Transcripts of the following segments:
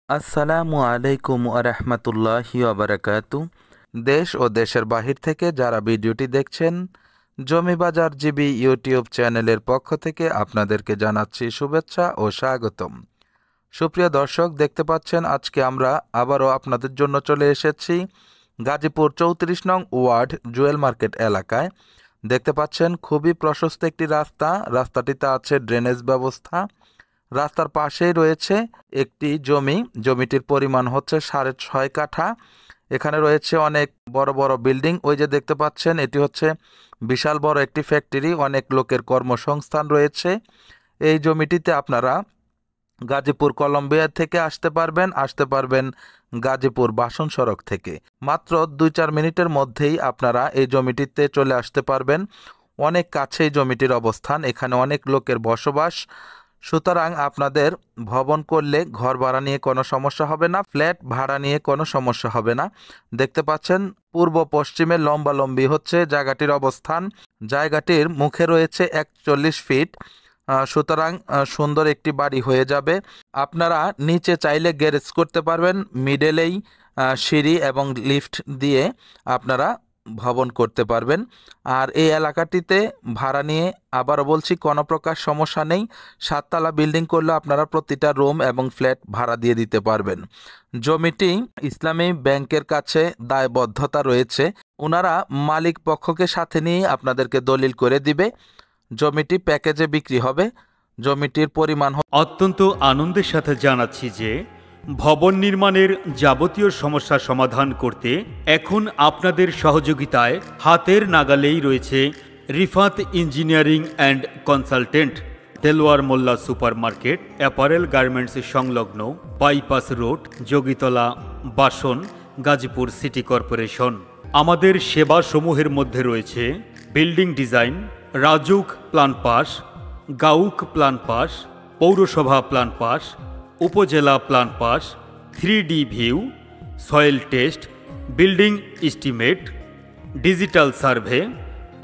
আসসালামু আলাইকুম আরহামতুল্লাহি ওবারাকাতু। দেশ ও দেশের বাহির থেকে যারা ভিডিওটি দেখছেন, জমি বাজার জিবি ইউটিউব চ্যানেলের পক্ষ থেকে আপনাদেরকে জানাচ্ছি শুভেচ্ছা ও স্বাগতম। সুপ্রিয় দর্শক, দেখতে পাচ্ছেন আজকে আমরা আবারও আপনাদের জন্য চলে এসেছি গাজীপুর 34 নং ওয়ার্ড জুয়েল মার্কেট এলাকায়। দেখতে পাচ্ছেন খুবই প্রশস্ত একটি রাস্তা, রাস্তাটিতে আছে ড্রেনেজ ব্যবস্থা। রাস্তার পাশেই রয়েছে একটি জমি, জমিটির পরিমাণ হচ্ছে 6.5 কাঠা। এখানে রয়েছে অনেক বড় বড় বিল্ডিং। ওই যে দেখতে পাচ্ছেন, এটি হচ্ছে বিশাল বড় একটি ফ্যাক্টরি, অনেক লোকের কর্মসংস্থান রয়েছে। এই জমিটিতে আপনারা গাজীপুর কলম্বিয়া থেকে আসতে পারবেন গাজীপুর বাসন সড়ক থেকে। মাত্র 2-4 মিনিটের মধ্যেই আপনারা এই জমিটিতে চলে আসতে পারবেন। অনেক কাছেই জমিটির অবস্থান, এখানে অনেক লোকের বসবাস। সুতরাং আপনাদের ভবন করলে ঘর ভাড়া নিয়ে কোনো সমস্যা হবে না, ফ্ল্যাট ভাড়া নিয়ে কোনো সমস্যা হবে না। দেখতে পাচ্ছেন পূর্ব পশ্চিমে লম্বালম্বি হচ্ছে জায়গাটির অবস্থান। জায়গাটির মুখে রয়েছে 41 ফিট। সুতরাং সুন্দর একটি বাড়ি হয়ে যাবে। আপনারা নিচে চাইলে গ্যারেজ করতে পারবেন, মিডলেই সিঁড়ি এবং লিফট দিয়ে আপনারা ভবন করতে পারবেন। আর এই এলাকাটিতে ভাড়া নিয়ে আবারও বলছি কোনো প্রকার সমস্যা নেই। 7 তলা বিল্ডিং করলে আপনারা প্রতিটা রুম এবং ফ্ল্যাট ভাড়া দিয়ে দিতে পারবেন। জমিটি ইসলামী ব্যাংকের কাছে দায়বদ্ধতা রয়েছে, ওনারা মালিক পক্ষকে সাথে নিয়ে আপনাদেরকে দলিল করে দিবে। জমিটি প্যাকেজে বিক্রি হবে। জমিটির পরিমাণ অত্যন্ত আনন্দের সাথে জানাচ্ছি যে ভবন নির্মাণের যাবতীয় সমস্যা সমাধান করতে এখন আপনাদের সহযোগিতায় হাতের নাগালেই রয়েছে Rifat engineering and consultant, Delwar Mollah super market, apparel garments সংলগ্ন, bypass road, Jogitola, Basan, Gazipur city corporation. আমাদের সেবা সমূহের মধ্যে রয়েছে building design, RAJUK plan pass, Gauk plan pass, পৌরসভা প্ল্যান পাস, উপজেলা plan pass, 3D view, soil test, building estimate, digital survey,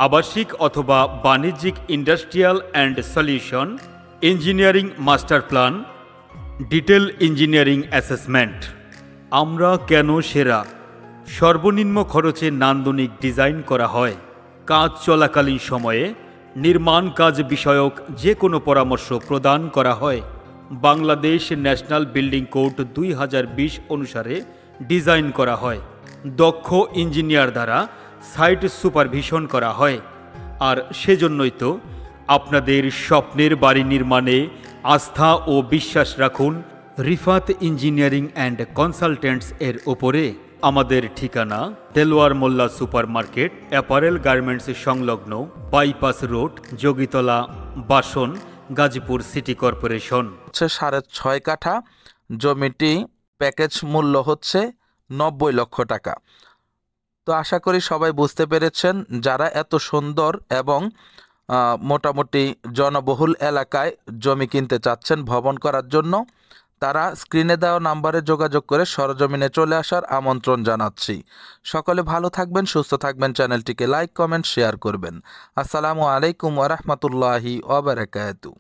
আবাসিক অথবা বাণিজ্যিক industrial and solution, engineering master plan, detail engineering assessment. আমরা কেন সেরা? সর্বনিম্ন খরচে নান্দনিক ডিজাইন করা হয়। কাজ চলাকালীন সময়ে নির্মাণ কাজ বিষয়ক যে কোনো পরামর্শ প্রদান করা হয়। বাংলাদেশ ন্যাশনাল বিল্ডিং কোড 2020 অনুসারে ডিজাইন করা হয়। দক্ষ ইঞ্জিনিয়ার দ্বারা সাইট সুপারভিশন করা হয়। আর সেজন্যই তো আপনাদের স্বপ্নের বাড়ি নির্মাণে আস্থা ও বিশ্বাস রাখুন রিফাত ইঞ্জিনিয়ারিং অ্যান্ড কনসালটেন্টস এর ওপরে। আমাদের ঠিকানা Delwar Mollah super market, apparel garments সংলগ্ন, bypass road, Jogitola, Basan, Gazipur city corporation. 6.5 কাঠা। জমিটি প্যাকেজ মূল্য হচ্ছে 90 লক্ষ টাকা। তো আশা করি সবাই বুঝতে পেরেছেন, যারা এত সুন্দর এবং মোটামুটি জনবহুল এলাকায় জমি কিনতে চাচ্ছেন ভবন করার জন্য, তারা স্ক্রিনে দেওয়া নাম্বারে যোগাযোগ করে সরজমিনে চলে আসার আমন্ত্রণ জানাচ্ছি। সকলে ভালো থাকবেন, সুস্থ থাকবেন, চ্যানেলটিকে লাইক, কমেন্ট, শেয়ার করবেন। আসসালামু আলাইকুম ওয়া রাহমাতুল্লাহি ওয়া বারাকাতুহু।